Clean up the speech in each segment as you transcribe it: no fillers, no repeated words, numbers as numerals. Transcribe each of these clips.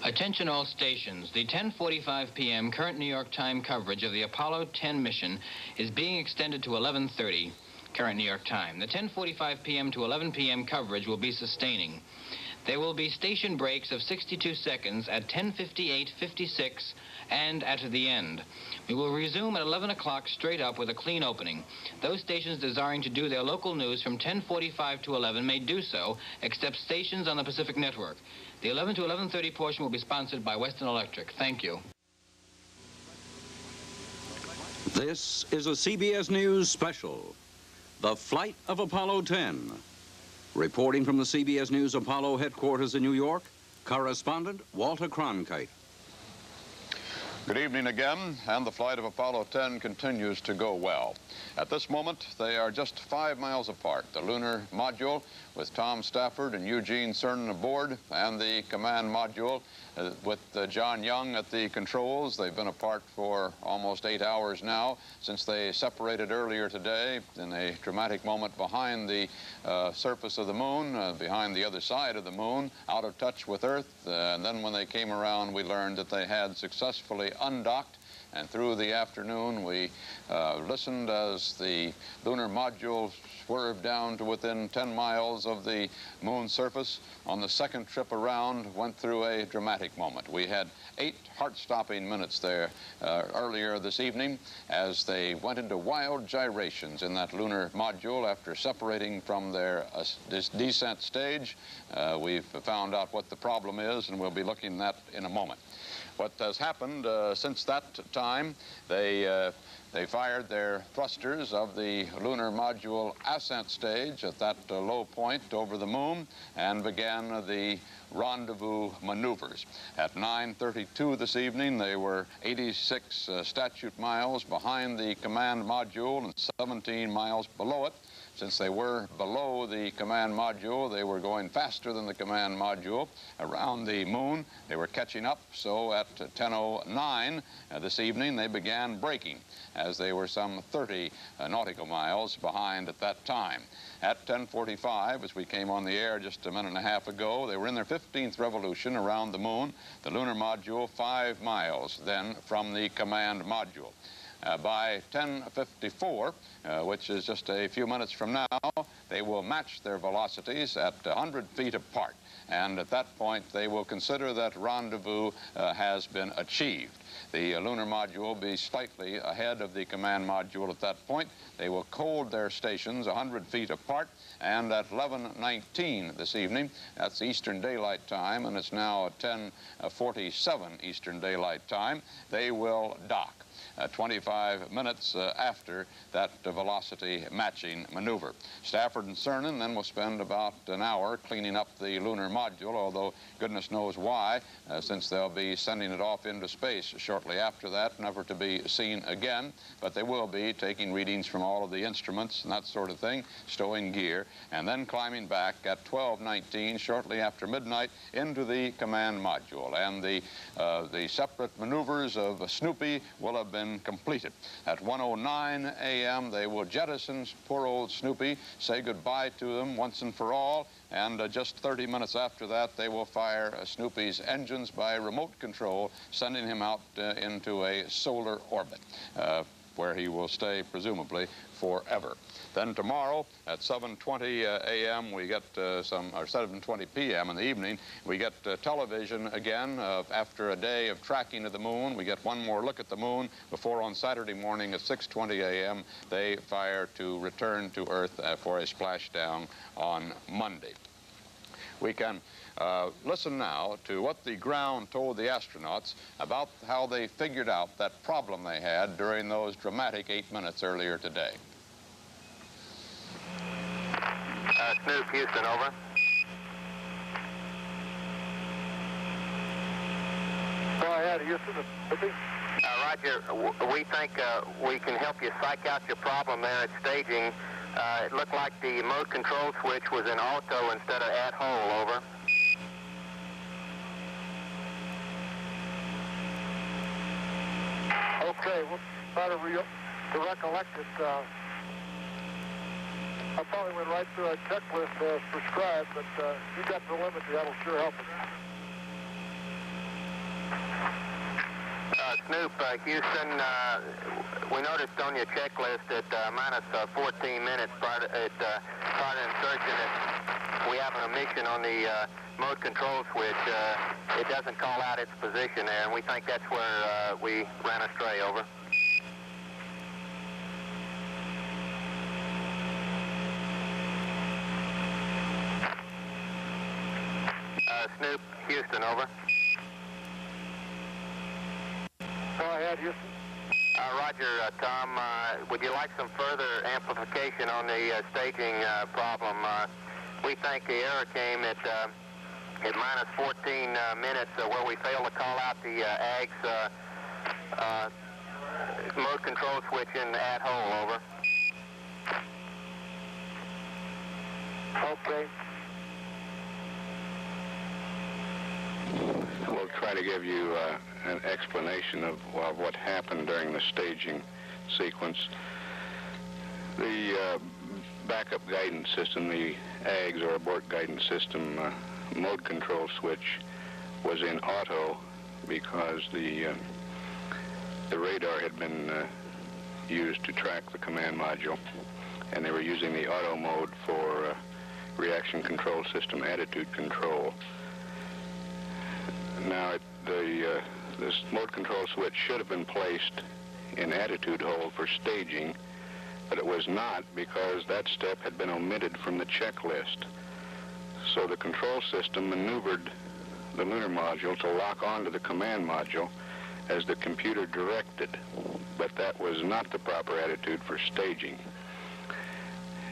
Attention all stations. The 10:45 p.m. current New York time coverage of the Apollo 10 mission is being extended to 11:30 current New York time. The 10:45 p.m. to 11 p.m. coverage will be sustaining. There will be station breaks of 62 seconds at 10:58, 56, and at the end. We will resume at 11 o'clock straight up with a clean opening. Those stations desiring to do their local news from 10:45 to 11 may do so, except stations on the Pacific Network. The 11 to 11:30 portion will be sponsored by Western Electric. Thank you. This is a CBS News special. The flight of Apollo 10. Reporting from the CBS News Apollo headquarters in New York, correspondent Walter Cronkite. Good evening again, and the flight of Apollo 10 continues to go well. At this moment, they are just 5 miles apart. The lunar module with Tom Stafford and Eugene Cernan aboard, and the command module with John Young at the controls. They've been apart for almost 8 hours now since they separated earlier today in a dramatic moment behind the surface of the moon, behind the other side of the moon, out of touch with Earth. And then when they came around, we learned that they had successfully undocked. And through the afternoon, we listened as the lunar module swerved down to within 10 miles of the moon's surface. On the second trip around, went through a dramatic moment. We had 8 heart-stopping minutes there earlier this evening as they went into wild gyrations in that lunar module after separating from their descent stage. We've found out what the problem is, and we'll be looking at that in a moment. What has happened since that time, they fired their thrusters of the lunar module ascent stage at that low point over the moon and began the rendezvous maneuvers. At 9:32 this evening, they were 86 statute miles behind the command module and 17 miles below it. Since they were below the command module, they were going faster than the command module around the moon. They were catching up, so at 10:09 this evening, they began braking, as they were some 30 nautical miles behind at that time. At 10:45, as we came on the air just a minute and a half ago, they were in their 15th revolution around the moon, the lunar module 5 miles then from the command module. By 10:54, which is just a few minutes from now, they will match their velocities at 100 feet apart. And at that point, they will consider that rendezvous has been achieved. The lunar module will be slightly ahead of the command module at that point. They will hold their stations 100 feet apart, and at 11:19 this evening, that's Eastern Daylight Time, and it's now 10:47 Eastern Daylight Time, they will dock. 25 minutes after that velocity matching maneuver. Stafford and Cernan then will spend about an hour cleaning up the lunar module, although goodness knows why, since they'll be sending it off into space shortly after that, never to be seen again. But they will be taking readings from all of the instruments and that sort of thing, stowing gear, and then climbing back at 12:19, shortly after midnight, into the command module. And the separate maneuvers of Snoopy will have been completed. At 1:09 a.m., they will jettison poor old Snoopy, say goodbye to them once and for all, and just 30 minutes after that, they will fire Snoopy's engines by remote control, sending him out into a solar orbit, where he will stay, presumably, forever. Then tomorrow at 7:20 a.m. we get or 7:20 p.m. in the evening, we get television again after a day of tracking of the moon. We get one more look at the moon before on Saturday morning at 6:20 a.m. they fire to return to Earth for a splashdown on Monday. We can listen now to what the ground told the astronauts about how they figured out that problem they had during those dramatic 8 minutes earlier today. Snoop, Houston, over. Go ahead, Houston. Roger, we think we can help you psych out your problem there at staging. It looked like the mode control switch was in auto instead of at hole, over. Okay, we'll try to recollect it. I probably went right through our checklist as prescribed, but you got the limit, that'll sure help us. Snoop, Houston, we noticed on your checklist at minus 14 minutes prior to insertion that we have an omission on the mode control switch. It doesn't call out its position there, and we think that's where we ran astray, over. Snoop, Houston, over. Go ahead, Houston. Roger, Tom. Would you like some further amplification on the staging problem? We think the error came at minus 14 minutes where we failed to call out the AGS mode control switch in at hole, over. Okay. We'll try to give you an explanation of what happened during the staging sequence. The backup guidance system, the AGS or abort guidance system mode control switch was in auto because the radar had been used to track the command module, and they were using the auto mode for reaction control system attitude control. Now, this mode control switch should have been placed in attitude hold for staging, but it was not because that step had been omitted from the checklist. So the control system maneuvered the lunar module to lock onto the command module as the computer directed, but that was not the proper attitude for staging.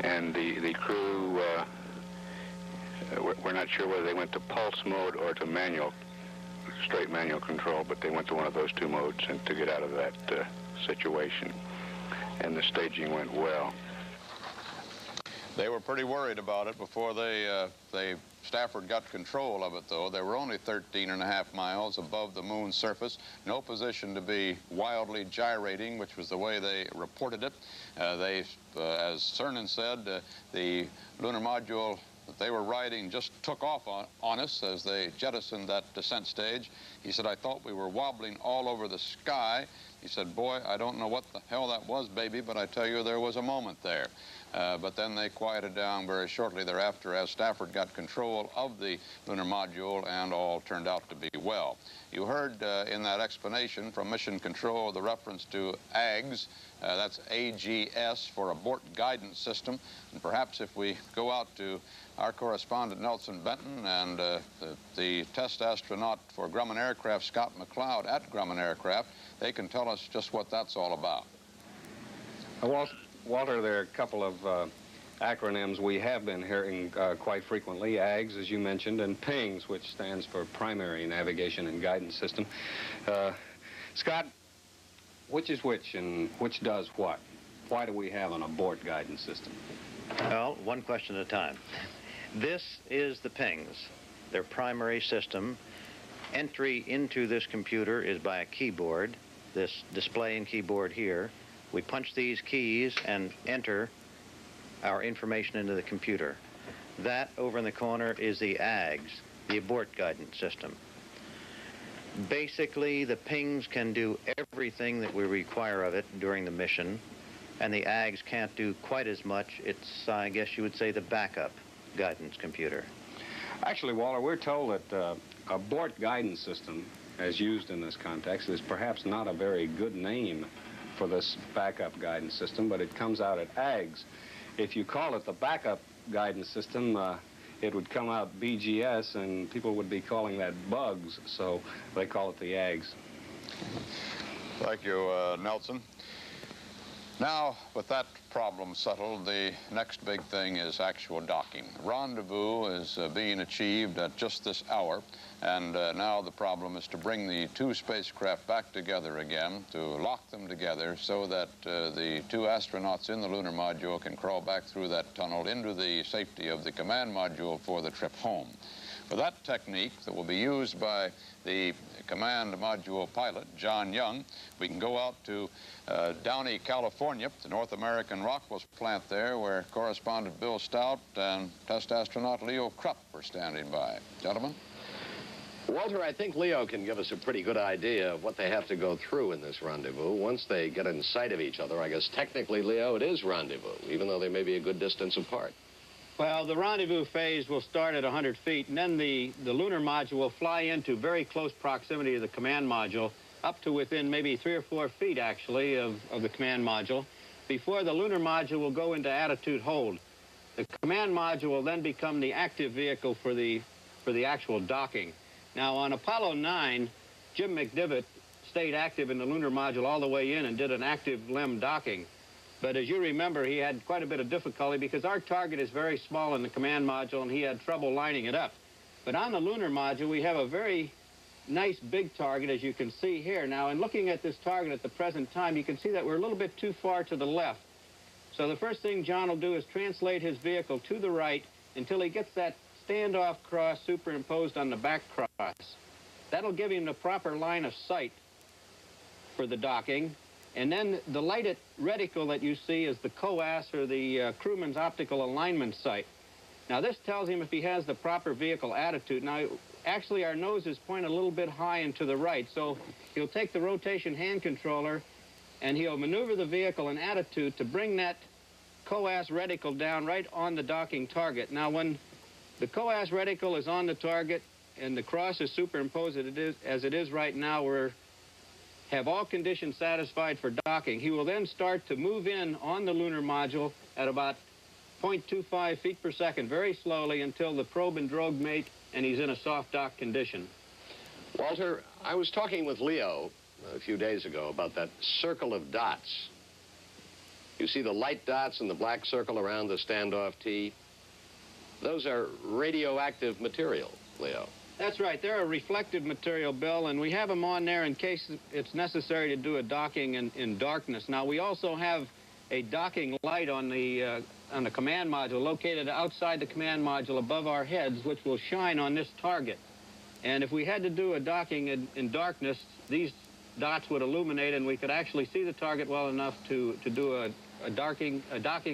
And the crew, we're not sure whether they went to pulse mode or to straight manual control, but they went to one of those two modes and to get out of that situation. And the staging went well. They were pretty worried about it before Stafford got control of it, though. They were only 13.5 miles above the moon's surface, no position to be wildly gyrating, which was the way they reported it. As Cernan said, the lunar module that they were riding just took off on us as they jettisoned that descent stage. He said, I thought we were wobbling all over the sky. He said, boy, I don't know what the hell that was, baby, but I tell you, there was a moment there. But then they quieted down very shortly thereafter as Stafford got control of the lunar module, and all turned out to be well. You heard in that explanation from Mission Control the reference to AGS. That's AGS for Abort Guidance System. And perhaps if we go out to our correspondent Nelson Benton and the test astronaut for Grumman Aircraft, Scott McLeod at Grumman Aircraft, they can tell us just what that's all about. Walter, there are a couple of acronyms we have been hearing quite frequently, AGS, as you mentioned, and PINGS, which stands for Primary Navigation and Guidance System. Scott, which is which and which does what? Why do we have an abort guidance system? Well, one question at a time. This is the PINGS, their primary system. Entry into this computer is by a keyboard, this display and keyboard here. We punch these keys and enter our information into the computer. That over in the corner is the AGS, the abort guidance system. Basically, the PINGS can do everything that we require of it during the mission, and the AGS can't do quite as much. It's, I guess you would say, the backup guidance computer. Actually, Walter, we're told that abort guidance system, as used in this context, is perhaps not a very good name for this backup guidance system, but it comes out at AGS. If you call it the backup guidance system, it would come out BGS, and people would be calling that bugs, so they call it the AGS. Thank you, Nelson. Now, with that problem settled, the next big thing is actual docking. Rendezvous is being achieved at just this hour, and now the problem is to bring the two spacecraft back together again, to lock them together so that the two astronauts in the lunar module can crawl back through that tunnel into the safety of the command module for the trip home. For that technique that will be used by the command module pilot, John Young, we can go out to Downey, California, the North American Rockwell plant there, where correspondent Bill Stout and test astronaut Leo Krupp were standing by. Gentlemen? Walter, I think Leo can give us a pretty good idea of what they have to go through in this rendezvous. Once they get in sight of each other, I guess technically, Leo, it is rendezvous, even though they may be a good distance apart. Well, the rendezvous phase will start at 100 feet, and then the lunar module will fly into very close proximity of the command module, up to within maybe 3 or 4 feet, actually, of the command module, before the lunar module will go into attitude hold. The command module will then become the active vehicle for the actual docking. Now, on Apollo 9, Jim McDivitt stayed active in the lunar module all the way in and did an active LEM docking. But as you remember, he had quite a bit of difficulty because our target is very small in the command module, and he had trouble lining it up. But on the lunar module, we have a very nice big target, as you can see here. Now, in looking at this target at the present time, you can see that we're a little bit too far to the left. So the first thing John will do is translate his vehicle to the right until he gets that standoff cross superimposed on the back cross. That'll give him the proper line of sight for the docking. And then the lighted reticle that you see is the COAS, or the crewman's optical alignment sight. Now, this tells him if he has the proper vehicle attitude. Now, actually, our noses point a little bit high and to the right, so he'll take the rotation hand controller and he'll maneuver the vehicle in attitude to bring that COAS reticle down right on the docking target. Now, when the COAS reticle is on the target and the cross is superimposed as it is right now, we're have all conditions satisfied for docking. He will then start to move in on the lunar module at about 0.25 feet per second, very slowly, until the probe and drogue mate and he's in a soft dock condition. Walter, I was talking with Leo a few days ago about that circle of dots. You see the light dots and the black circle around the standoff T? Those are radioactive material, Leo. That's right. They're a reflective material, Bill, and we have them on there in case it's necessary to do a docking in darkness. Now, we also have a docking light on the command module located outside the command module above our heads, which will shine on this target. And if we had to do a docking in darkness, these dots would illuminate, and we could actually see the target well enough to do a docking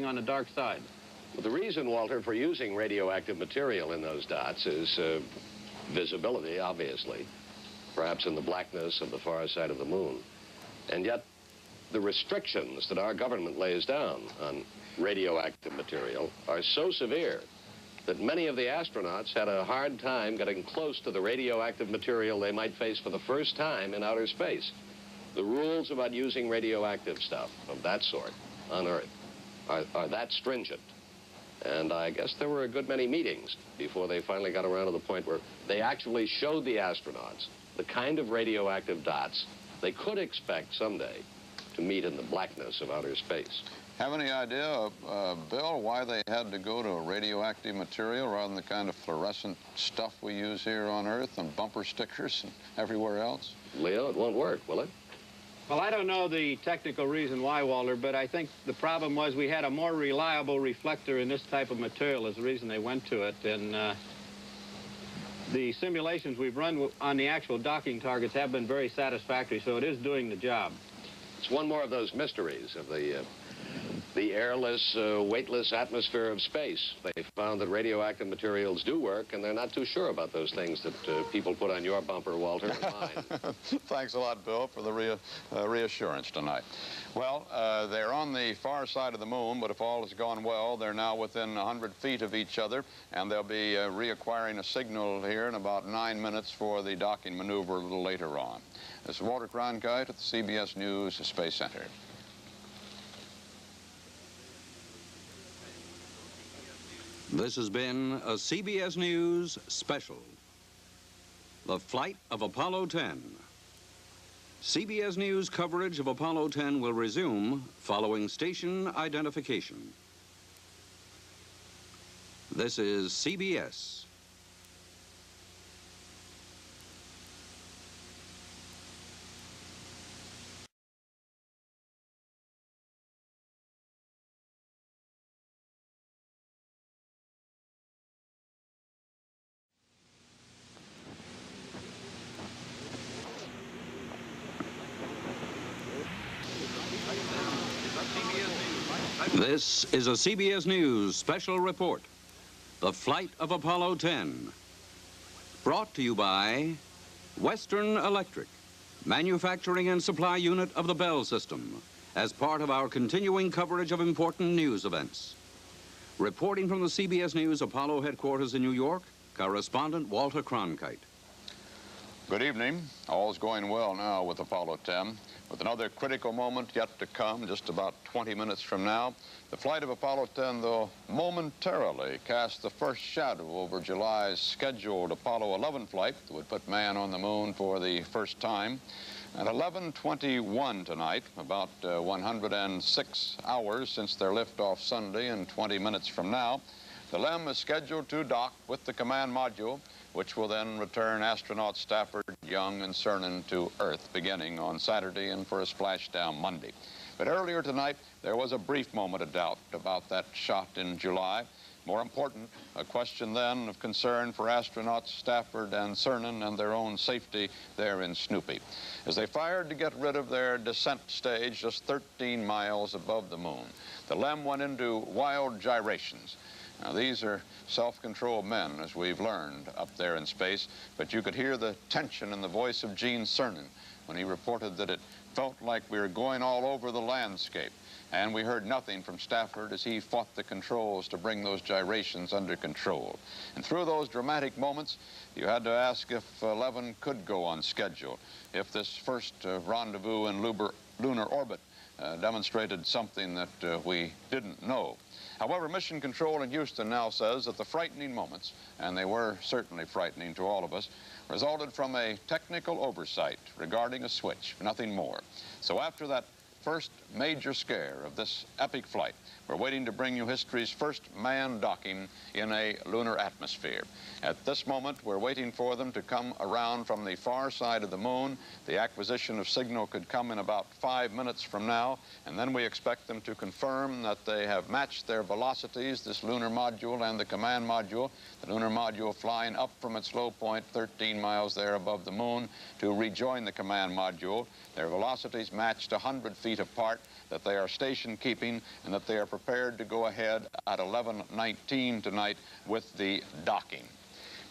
on the dark side. Well, the reason, Walter, for using radioactive material in those dots is visibility, obviously, perhaps in the blackness of the far side of the moon. And yet, the restrictions that our government lays down on radioactive material are so severe that many of the astronauts had a hard time getting close to the radioactive material they might face for the first time in outer space. The rules about using radioactive stuff of that sort on Earth are that stringent. And I guess there were a good many meetings before they finally got around to the point where they actually showed the astronauts the kind of radioactive dots they could expect someday to meet in the blackness of outer space. Have any idea, Bill, why they had to go to a radioactive material rather than the kind of fluorescent stuff we use here on Earth and bumper stickers and everywhere else? Leo, it won't work, will it? Well, I don't know the technical reason why, Walter, but I think the problem was we had a more reliable reflector in this type of material is the reason they went to it. And the simulations we've run on the actual docking targets have been very satisfactory, so it is doing the job. It's one more of those mysteries of the airless, weightless atmosphere of space. They found that radioactive materials do work, and they're not too sure about those things that people put on your bumper, Walter, and mine. Thanks a lot, Bill, for the reassurance tonight. Well, they're on the far side of the moon, but if all has gone well, they're now within 100 feet of each other, and they'll be reacquiring a signal here in about 9 minutes for the docking maneuver a little later on. This is Walter Cronkite at the CBS News Space Center. This has been a CBS News special. The flight of Apollo 10. CBS News coverage of Apollo 10 will resume following station identification. This is CBS. This is a CBS News special report. The flight of Apollo 10. Brought to you by Western Electric, manufacturing and supply unit of the Bell system, as part of our continuing coverage of important news events. Reporting from the CBS News Apollo headquarters in New York, correspondent Walter Cronkite. Good evening. All's going well now with Apollo 10. With another critical moment yet to come, just about 20 minutes from now, the flight of Apollo 10, though, momentarily cast the first shadow over July's scheduled Apollo 11 flight that would put man on the moon for the first time. At 11:21 tonight, about 106 hours since their liftoff Sunday and 20 minutes from now, the LEM is scheduled to dock with the command module, which will then return astronauts Stafford, Young, and Cernan to Earth beginning on Saturday and for a splashdown Monday. But earlier tonight, there was a brief moment of doubt about that shot in July. More important, a question then of concern for astronauts Stafford and Cernan and their own safety there in Snoopy. As they fired to get rid of their descent stage just 13 miles above the moon, the LEM went into wild gyrations. Now, these are self-controlled men, as we've learned, up there in space, but you could hear the tension in the voice of Gene Cernan when he reported that it felt like we were going all over the landscape. And we heard nothing from Stafford as he fought the controls to bring those gyrations under control. And through those dramatic moments, you had to ask if 11 could go on schedule, if this first rendezvous in lunar orbit demonstrated something that we didn't know. However, Mission Control in Houston now says that the frightening moments, and they were certainly frightening to all of us, resulted from a technical oversight regarding a switch, nothing more. So after that first major scare of this epic flight, we're waiting to bring you history's first manned docking in a lunar atmosphere. At this moment, we're waiting for them to come around from the far side of the moon. The acquisition of signal could come in about 5 minutes from now, and then we expect them to confirm that they have matched their velocities, this lunar module and the command module, the lunar module flying up from its low point 13 miles there above the moon to rejoin the command module. Their velocities matched 100 feet apart, that they are station keeping, and that they are prepared to go ahead at 11:19 tonight with the docking.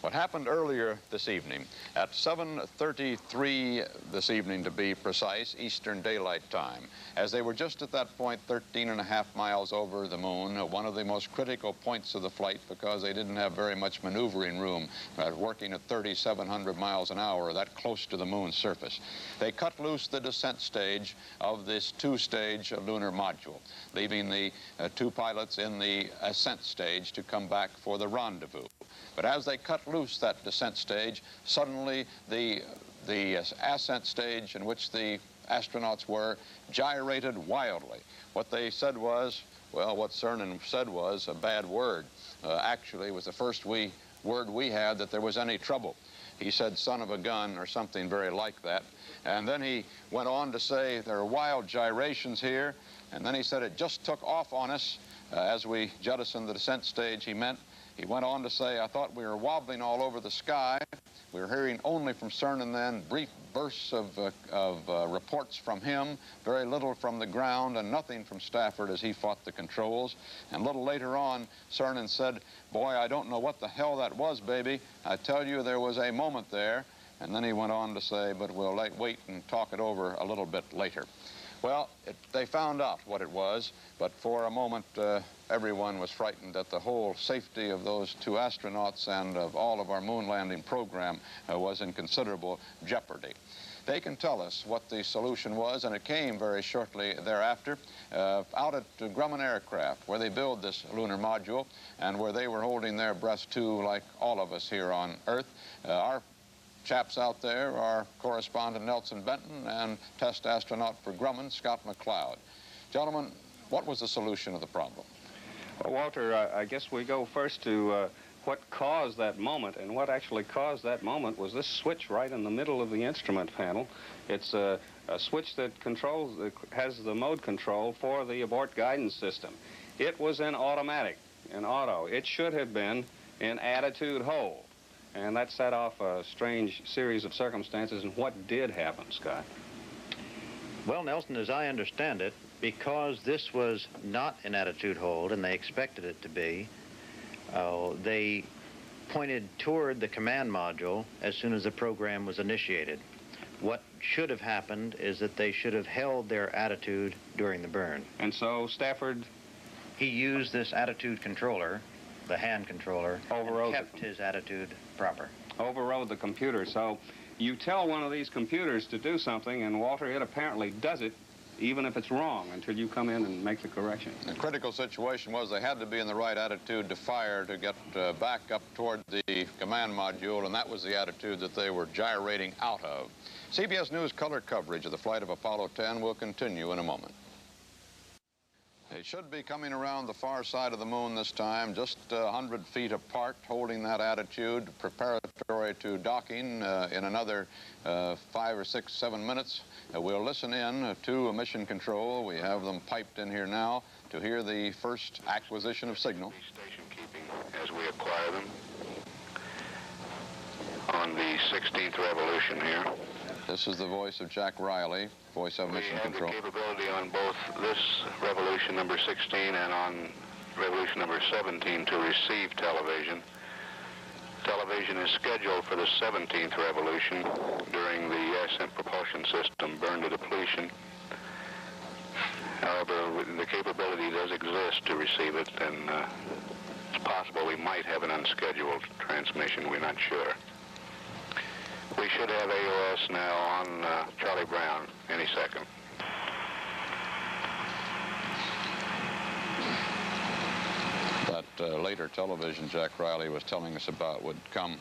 What happened earlier this evening, at 7:33 this evening to be precise, Eastern Daylight Time, as they were just at that point 13.5 miles over the moon, one of the most critical points of the flight because they didn't have very much maneuvering room, working at 3,700 miles an hour, that close to the moon's surface. They cut loose the descent stage of this two-stage lunar module, leaving the two pilots in the ascent stage to come back for the rendezvous. But as they cut loose that descent stage, suddenly the ascent stage in which the astronauts were gyrated wildly. What they said was, well, what Cernan said was a bad word. Actually, it was the first word we had that there was any trouble. He said son of a gun or something very like that. And then he went on to say there are wild gyrations here. And then he said it just took off on us as we jettisoned the descent stage, he meant. He went on to say, I thought we were wobbling all over the sky. We were hearing only from Cernan then brief bursts of reports from him, very little from the ground, and nothing from Stafford as he fought the controls. And a little later on, Cernan said, boy, I don't know what the hell that was, baby. I tell you, there was a moment there. And then he went on to say, but we'll wait and talk it over a little bit later. Well, they found out what it was, but for a moment, everyone was frightened that the whole safety of those two astronauts and of all of our moon landing program was in considerable jeopardy. They can tell us what the solution was, and it came very shortly thereafter out at Grumman Aircraft, where they build this lunar module and where they were holding their breath too, like all of us here on Earth. Our chaps out there are correspondent Nelson Benton and test astronaut for Grumman, Scott McLeod. Gentlemen, what was the solution of the problem? Well, Walter, I guess we go first to what caused that moment, and what actually caused that moment was this switch right in the middle of the instrument panel. It's a switch that controls, has the mode control for the abort guidance system. It was in automatic, in auto. It should have been in attitude hold, and that set off a strange series of circumstances. And what did happen, Scott? Well, Nelson, as I understand it, because this was not in attitude hold and they expected it to be, they pointed toward the command module as soon as the program was initiated. What should have happened is that they should have held their attitude during the burn. And so Stafford? He used this attitude controller, the hand controller, and kept his attitude proper. Overrode the computer. So you tell one of these computers to do something, and Walter, it apparently does it, even if it's wrong, until you come in and make the correction. The critical situation was they had to be in the right attitude to fire to get back up toward the command module, and that was the attitude that they were gyrating out of. CBS News color coverage of the flight of Apollo 10 will continue in a moment. They should be coming around the far side of the moon this time, just 100 feet apart, holding that attitude, preparatory to docking in another 5 or 6, 7 minutes. We'll listen in to mission control. We have them piped in here now to hear the first acquisition of signal. Station keeping as we acquire them on the 16th revolution here. This is the voice of Jack Riley, voice of mission control. We have the capability on both this revolution number 16 and on revolution number 17 to receive television. Television is scheduled for the 17th revolution during the ascent propulsion system burn to depletion. However, the capability does exist to receive it, and it's possible we might have an unscheduled transmission. We're not sure. We should have AOS now on Charlie Brown any second. That later television Jack Riley was telling us about would come,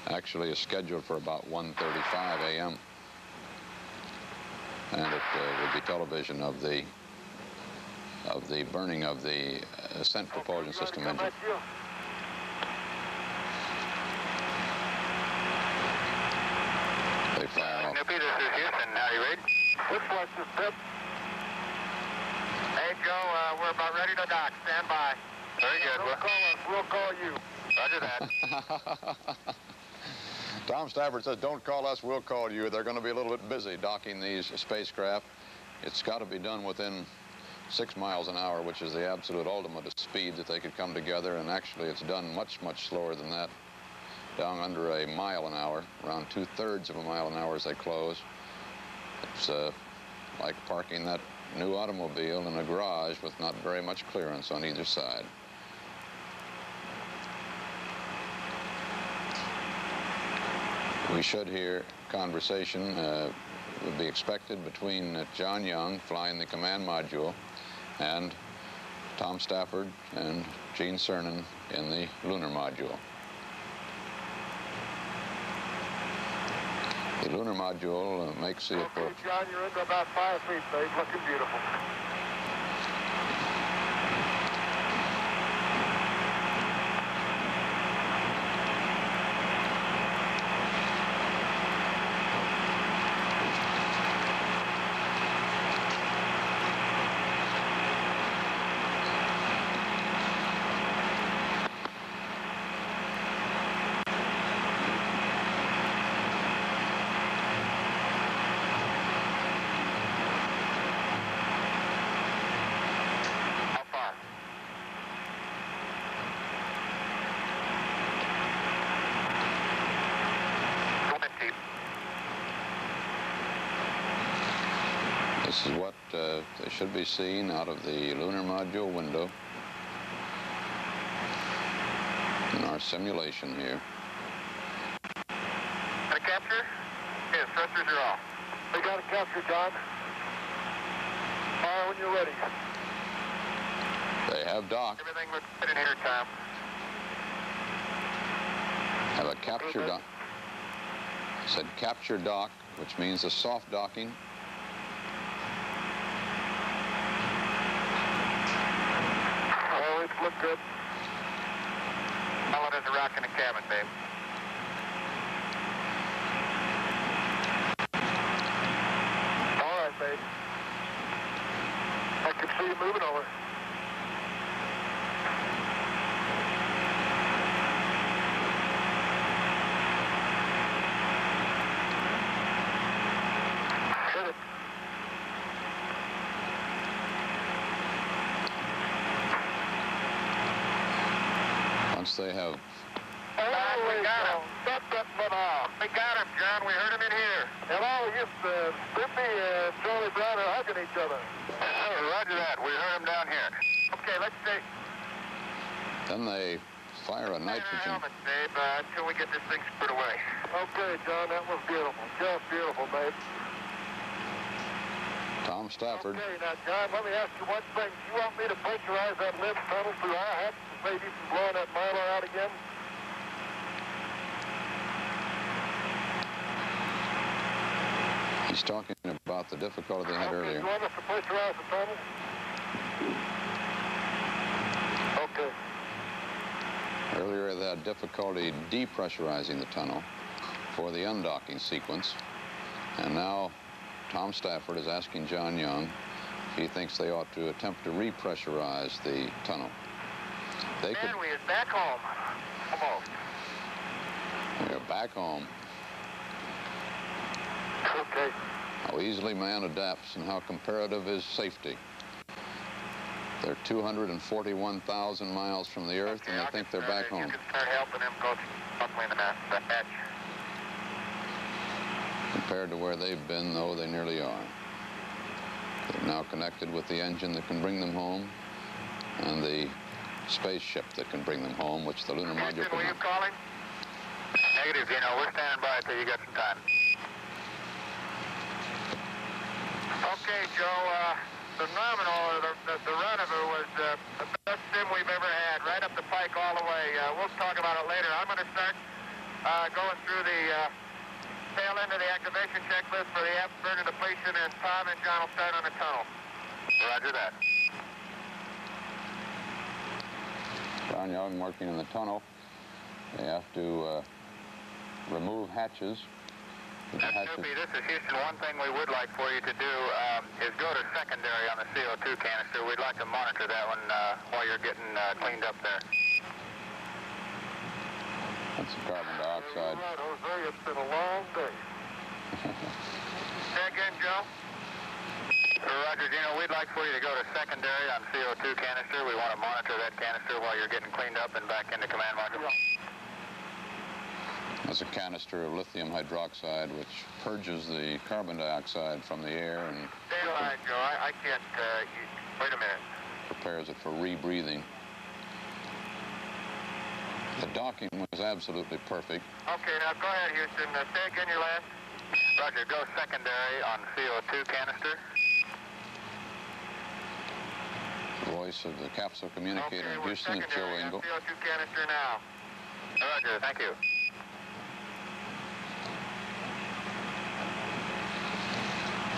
actually is scheduled for about 1:35 a.m. And it would be television of the burning of the ascent propulsion system engine. They fire off. Snoopy, this is Houston. How you ready? Good question, Pip. Hey, Joe, we're about ready to dock. Stand by. Very good. Don't call us. We'll call you. Roger that. Tom Stafford says, don't call us, we'll call you. They're going to be a little bit busy docking these spacecraft. It's got to be done within 6 miles an hour, which is the absolute ultimate of speed that they could come together. And actually, it's done much, much slower than that, down under a mile an hour, around 2/3 of a mile an hour as they close. It's like parking that new automobile in a garage with not very much clearance on either side. We should hear conversation would be expected between John Young flying the command module and Tom Stafford and Gene Cernan in the lunar module. The lunar module makes the approach. Okay, John, you're into about 5 feet, babe. Looking beautiful. This is what they should be seeing out of the lunar module window in our simulation here. Got a capture? Yes, thrusters are off. We got a capture, John. Fire when you're ready. They have docked. Everything looks good in here, Tom. Have a capture dock. Said capture dock, which means a soft docking. Oh, it looked good. All it is a rock in the cabin, babe. All right, babe. I can see you moving over. Hit it. Once they have We got him. Stop that foot off. We got him, John. We heard him in here. Hello, yes, Snoopy and Charlie Brown are hugging each other. Roger that. We heard him down here. Okay, let's see. then they fire a nitrogen. Helmet, babe, until we get this thing squared away. Okay, John, that was beautiful. Just beautiful, babe. Tom Stafford. Okay, now, John, let me ask you one thing. Do you want me to pressurize that lift tunnel through our hatch to save you from blowing that Mylar out again? He's talking about the difficulty they had Okay, earlier. you want us to pressurize the tunnel? Okay. Earlier they had difficulty depressurizing the tunnel for the undocking sequence. And now Tom Stafford is asking John Young if he thinks they ought to attempt to repressurize the tunnel. They could. Man, we is back home. Almost. We're back home. Okay. How easily man adapts and how comparative is safety. They're 241,000 miles from the Earth, and they think they're back home. You can start helping them go buckling the hatch. Compared to where they've been, though, they nearly are. They're now connected with the engine that can bring them home and the spaceship that can bring them home, which the lunar module Houston, were you cannot. calling? Negative, Gino. We're standing by until you get some time. Okay, Joe. Phenomenal. The rendezvous was the best sim we've ever had, right up the pike all the way. We'll talk about it later. I'm going to start going through the tail end of the activation checklist for the afterburner depletion, and Tom and John will start on the tunnel. Roger that. John Young working in the tunnel. They have to remove hatches. Snoopy, this is Houston. One thing we would like for you to do is go to secondary on the CO2 canister. We'd like to monitor that one while you're getting cleaned up there. That's the carbon dioxide. Right, Jose, it's been a long day. Say again, Joe? Roger, Gino, we'd like for you to go to secondary on CO2 canister. We want to monitor that canister while you're getting cleaned up and back into command module. That's a canister of lithium hydroxide, which purges the carbon dioxide from the air and Stay alive, Joe. I can't... wait a minute. prepares it for rebreathing. The docking was absolutely perfect. Okay, now go ahead, Houston. Say again your last. Roger, go secondary on CO2 canister. The voice of the capsule communicator in we're Houston is Joe secondary on Engel. CO2 canister now. Roger, thank you.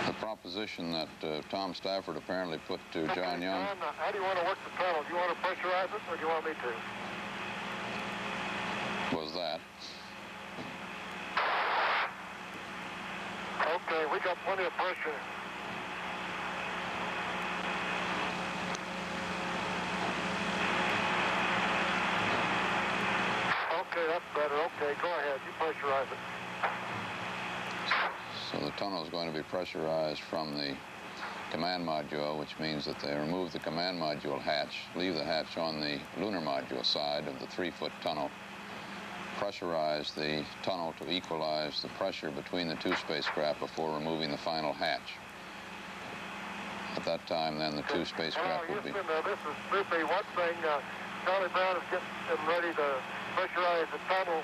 The proposition that Tom Stafford apparently put to John Young. John, how do you want to work the tunnel? Do you want to pressurize it, or do you want me to? Was that. Okay, we got plenty of pressure. Okay, that's better. Okay, go ahead. You pressurize it. So the tunnel is going to be pressurized from the command module, which means that they remove the command module hatch, leave the hatch on the lunar module side of the 3-foot tunnel, pressurize the tunnel to equalize the pressure between the two spacecraft before removing the final hatch. At that time, then, the two spacecraft will be... Houston, this is Snoopy. One thing, Charlie Brown is getting ready to pressurize the tunnel,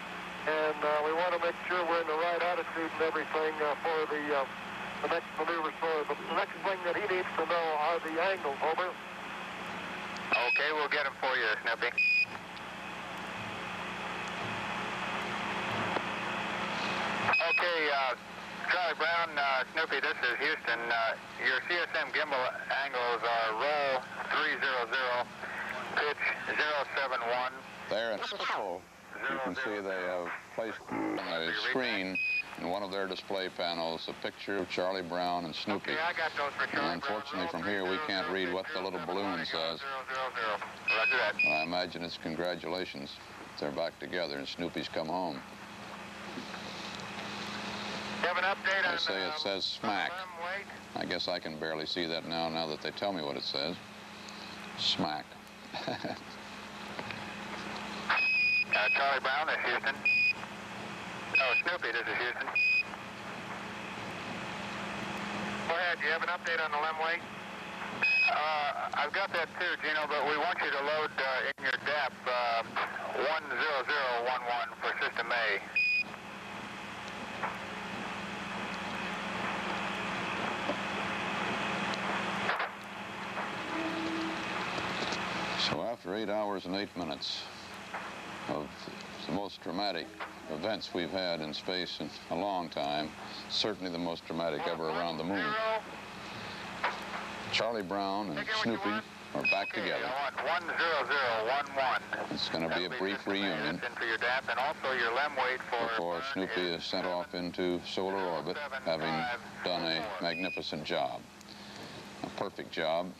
and we want to make sure we're in the right attitude and everything for the next maneuver. So the next thing that he needs to know are the angles, over. Okay, we'll get them for you, Snoopy. Okay, Okay, Charlie Brown, Snoopy, this is Houston. Your CSM gimbal angles are roll 300, pitch 071. There in you can see they have placed on a screen in one of their display panels a picture of Charlie Brown and Snoopy. Okay, I got those for Charlie And unfortunately from here we can't read what the little balloon says. Roger that. I imagine it's congratulations. They're back together and Snoopy's come home. You have an update on They say it says smack. weight? I guess I can barely see that now that they tell me what it says. Smack. Charlie Brown, this is Houston. Oh, Snoopy, this is Houston. Go ahead, do you have an update on the limb weight? I've got that too, Gino, but we want you to load in your depth 10011 for System A. So after 8 hours and 8 minutes of the most dramatic events we've had in space in a long time, certainly the most dramatic ever around the moon, Charlie Brown and Snoopy are back together. I want 10011. It's going to be a brief reunion For your depth and also your limb weight before Snoopy is sent off into solar orbit, having done a magnificent job, a perfect job,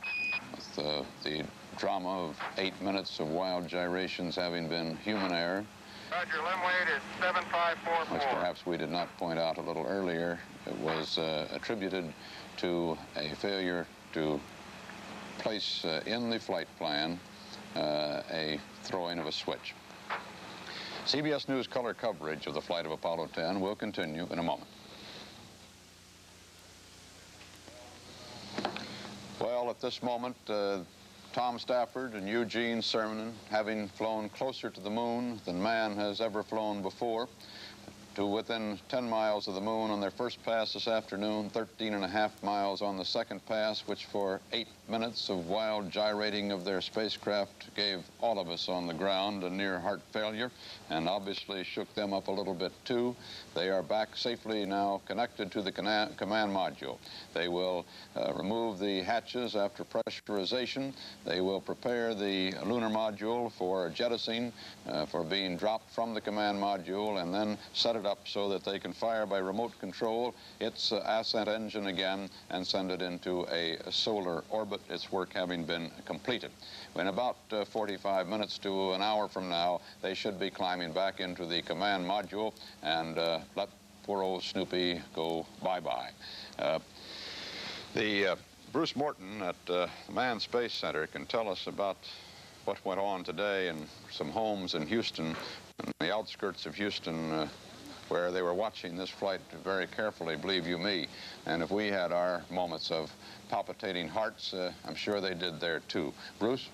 with the drama of 8 minutes of wild gyrations having been human error. Roger, limb weight is 7544. Which perhaps we did not point out a little earlier. It was attributed to a failure to place in the flight plan a throwing of a switch. CBS News color coverage of the flight of Apollo 10 will continue in a moment. Well, at this moment, Tom Stafford and Eugene Cernan, having flown closer to the moon than man has ever flown before, to within 10 miles of the moon on their first pass this afternoon, 13.5 miles on the second pass, which for 8 minutes of wild gyrating of their spacecraft gave all of us on the ground a near heart failure and obviously shook them up a little bit too. They are back safely now connected to the command module. They will remove the hatches after pressurization. They will prepare the lunar module for jettisoning, for being dropped from the command module, and then set it up so that they can fire by remote control its ascent engine again and send it into a solar orbit, its work having been completed. In about 45 minutes to an hour from now, they should be climbing back into the command module and let poor old Snoopy go bye-bye. Bruce Morton at the Manned Space Center can tell us about what went on today in some homes in Houston, on the outskirts of Houston, where they were watching this flight very carefully, believe you me. And if we had our moments of palpitating hearts, I'm sure they did there too. Bruce?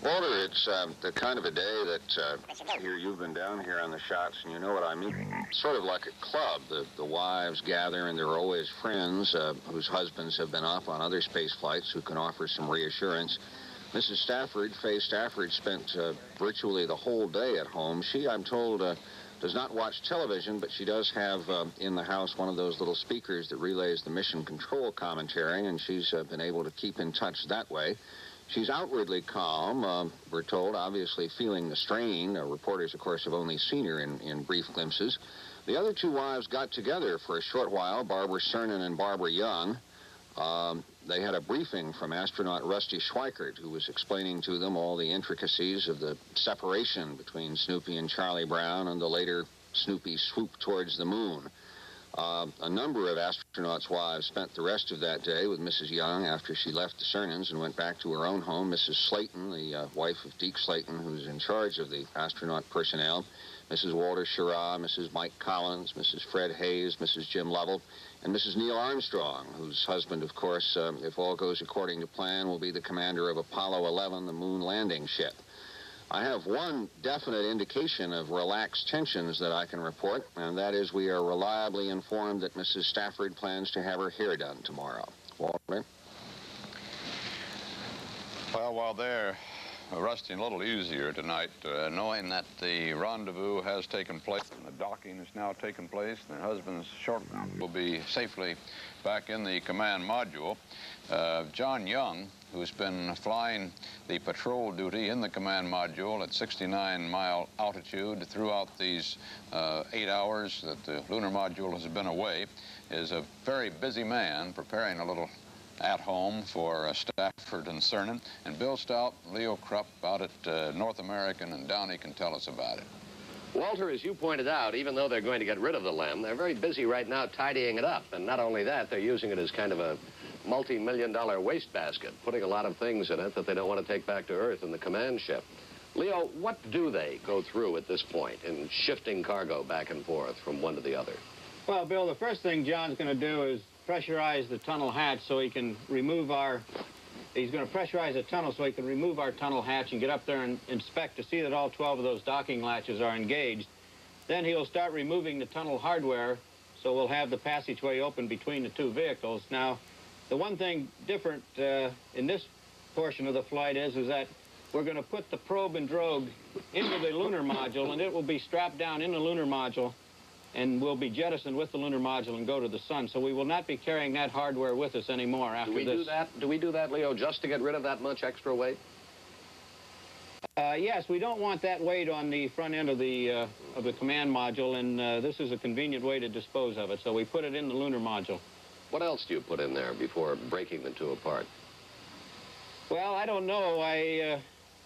Walter, it's the kind of a day that here you've been down here on the shots and you know what I mean. Sort of like a club. The wives gather and there are always friends whose husbands have been off on other space flights who can offer some reassurance. Mrs. Stafford, Faye Stafford, spent virtually the whole day at home. She, I'm told, does not watch television, but she does have in the house one of those little speakers that relays the mission control commentary, and she's been able to keep in touch that way. She's outwardly calm, we're told, obviously feeling the strain. Reporters, of course, have only seen her in brief glimpses. The other two wives got together for a short while, Barbara Cernan and Barbara Young. They had a briefing from astronaut Rusty Schweikert, who was explaining to them all the intricacies of the separation between Snoopy and Charlie Brown and the later Snoopy swoop towards the moon. A number of astronauts' wives spent the rest of that day with Mrs. Young after she left the Cernans and went back to her own home. Mrs. Slayton, the wife of Deke Slayton, who's in charge of the astronaut personnel, Mrs. Walter Schirra, Mrs. Mike Collins, Mrs. Fred Hayes, Mrs. Jim Lovell, and Mrs. Neil Armstrong, whose husband, of course, if all goes according to plan, will be the commander of Apollo 11, the moon landing ship. I have one definite indication of relaxed tensions that I can report, and that is we are reliably informed that Mrs. Stafford plans to have her hair done tomorrow. Walter? Well, while they're resting a little easier tonight, knowing that the rendezvous has taken place and the docking has now taken place, and their husbands shortly will be safely back in the command module. John Young, who's been flying the patrol duty in the command module at 69-mile altitude throughout these 8 hours that the lunar module has been away, is a very busy man preparing a little at home for Stafford and Cernan. And Bill Stout, Leo Krupp out at North American and Downey can tell us about it. Walter, as you pointed out, even though they're going to get rid of the LEM, they're very busy right now tidying it up. And not only that, they're using it as kind of a multi-million-dollar wastebasket, putting a lot of things in it that they don't want to take back to Earth in the command ship. Leo, what do they go through at this point in shifting cargo back and forth from one to the other? Well, Bill, the first thing John's going to do is pressurize the tunnel hatch so he can remove our... He's going to pressurize the tunnel so he can remove our tunnel hatch and get up there and inspect to see that all 12 of those docking latches are engaged. Then he'll start removing the tunnel hardware so we'll have the passageway open between the two vehicles. Now, the one thing different in this portion of the flight is that we're going to put the probe and drogue into the lunar module, and it will be strapped down in the lunar module and will be jettisoned with the lunar module and go to the sun. So we will not be carrying that hardware with us anymore after this. Do we do that, Leo, just to get rid of that much extra weight? Yes, we don't want that weight on the front end of the command module, and this is a convenient way to dispose of it. So we put it in the lunar module. What else do you put in there before breaking the two apart? Well, I don't know. I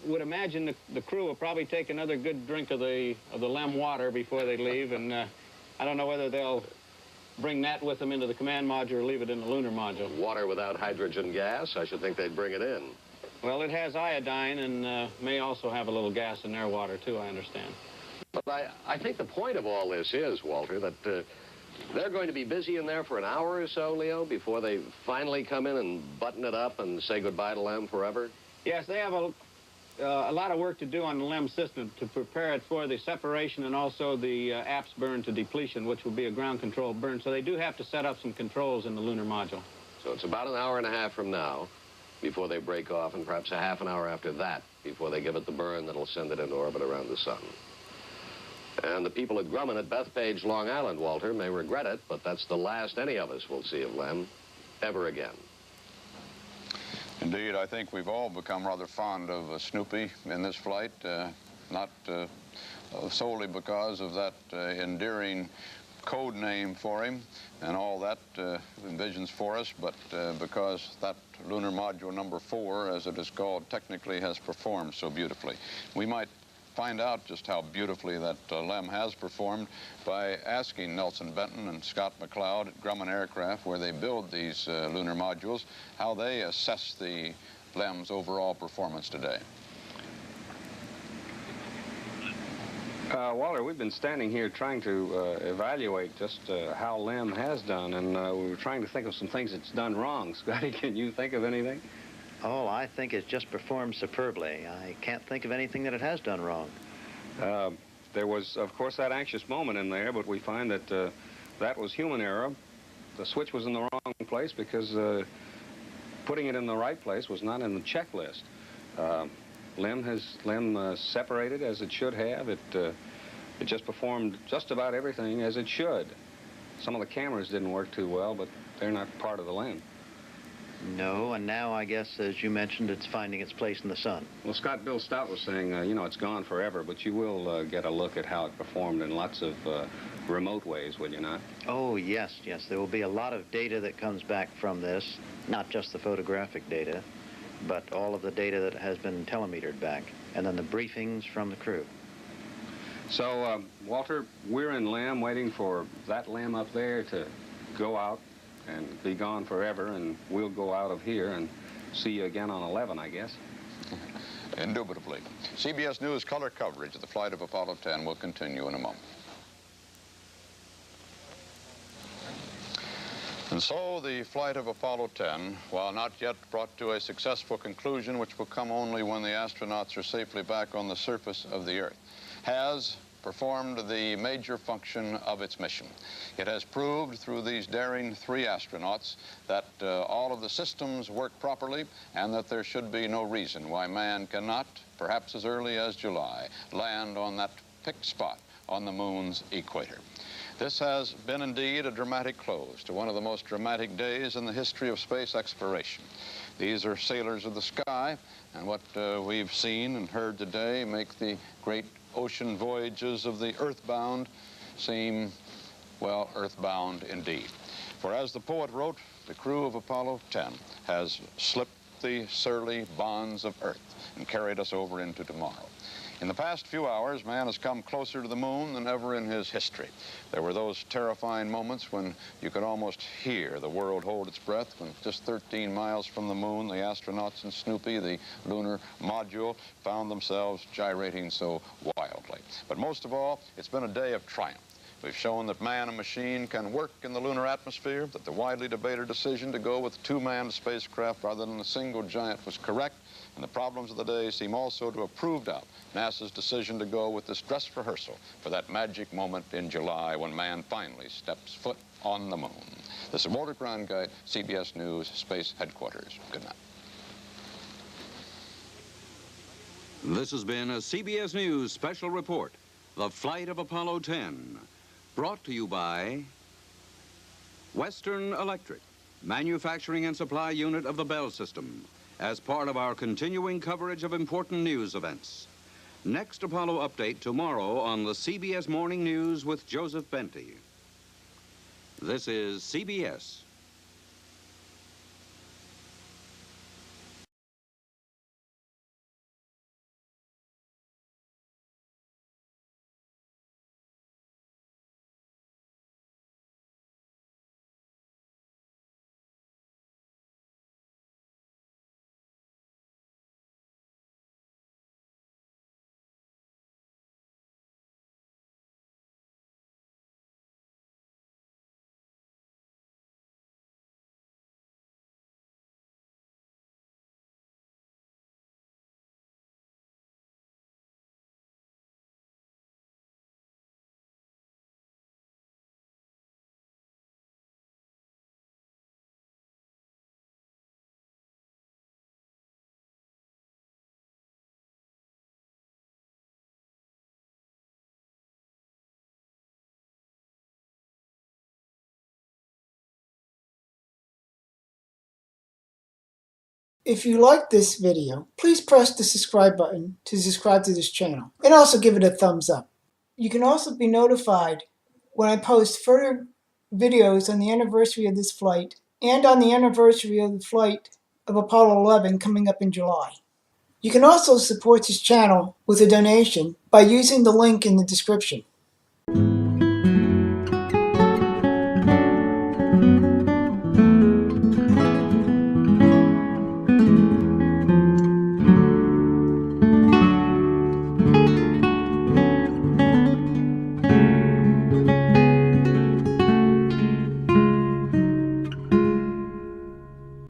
would imagine the crew will probably take another good drink of the LEM water before they leave, and I don't know whether they'll bring that with them into the command module or leave it in the lunar module. Water without hydrogen gas? I should think they'd bring it in. Well, it has iodine and may also have a little gas in their water, too, I understand. But I think the point of all this is, Walter, that they're going to be busy in there for an hour or so, Leo, before they finally come in and button it up and say goodbye to LEM forever? Yes, they have a lot of work to do on the LEM system to prepare it for the separation and also the APS burn to depletion, which will be a ground-controlled burn. So they do have to set up some controls in the lunar module. So it's about an hour and a half from now before they break off, and perhaps a half an hour after that before they give it the burn that'll send it into orbit around the sun. And the people at Grumman at Bethpage, Long Island, Walter, may regret it, but that's the last any of us will see of LEM ever again. Indeed, I think we've all become rather fond of Snoopy in this flight, not solely because of that endearing code name for him and all that envisions for us, but because that lunar module number 4, as it is called, technically has performed so beautifully. We might find out just how beautifully that LEM has performed by asking Nelson Benton and Scott McLeod at Grumman Aircraft, where they build these lunar modules, how they assess the LEM's overall performance today. Walter, we've been standing here trying to evaluate just how LEM has done, and we were trying to think of some things it's done wrong. Scotty, can you think of anything? Oh, I think it's just performed superbly. I can't think of anything that it has done wrong. There was, of course, that anxious moment in there, but we find that that was human error. The switch was in the wrong place because putting it in the right place was not in the checklist. LEM separated as it should have. It just performed just about everything as it should. Some of the cameras didn't work too well, but they're not part of the LEM. No, and now I guess, as you mentioned, it's finding its place in the sun. Well, Bill Stout was saying, you know, it's gone forever, but you will get a look at how it performed in lots of remote ways, will you not? Oh, yes, yes. There will be a lot of data that comes back from this, not just the photographic data, but all of the data that has been telemetered back, and then the briefings from the crew. So, Walter, we're in LEM waiting for that LEM up there to go out and be gone forever, and we'll go out of here and see you again on 11, I guess. Indubitably. CBS News color coverage of the flight of Apollo 10 will continue in a moment. And so the flight of Apollo 10, while not yet brought to a successful conclusion, which will come only when the astronauts are safely back on the surface of the Earth, has performed the major function of its mission. It has proved through these daring 3 astronauts that all of the systems work properly and that there should be no reason why man cannot, perhaps as early as July, land on that picked spot on the moon's equator. This has been indeed a dramatic close to one of the most dramatic days in the history of space exploration. These are sailors of the sky, and what we've seen and heard today make the great ocean voyages of the earthbound seem, well, earthbound indeed. For as the poet wrote, the crew of Apollo 10 has slipped the surly bonds of Earth and carried us over into tomorrow. In the past few hours, man has come closer to the moon than ever in his history. There were those terrifying moments when you could almost hear the world hold its breath, when just 13 miles from the moon, the astronauts in Snoopy, the lunar module, found themselves gyrating so wildly. But most of all, it's been a day of triumph. We've shown that man and machine can work in the lunar atmosphere, that the widely debated decision to go with a 2-manned spacecraft rather than a single giant was correct, and the problems of the day seem also to have proved out NASA's decision to go with this dress rehearsal for that magic moment in July when man finally steps foot on the moon. This is Walter Cronkite, CBS News, Space Headquarters. Good night. This has been a CBS News special report, The Flight of Apollo 10, brought to you by Western Electric, manufacturing and supply unit of the Bell System, as part of our continuing coverage of important news events. Next Apollo update tomorrow on the CBS Morning News with Joseph Benty. This is CBS. If you like this video, please press the subscribe button to subscribe to this channel, and also give it a thumbs up. You can also be notified when I post further videos on the anniversary of this flight and on the anniversary of the flight of Apollo 11 coming up in July. You can also support this channel with a donation by using the link in the description.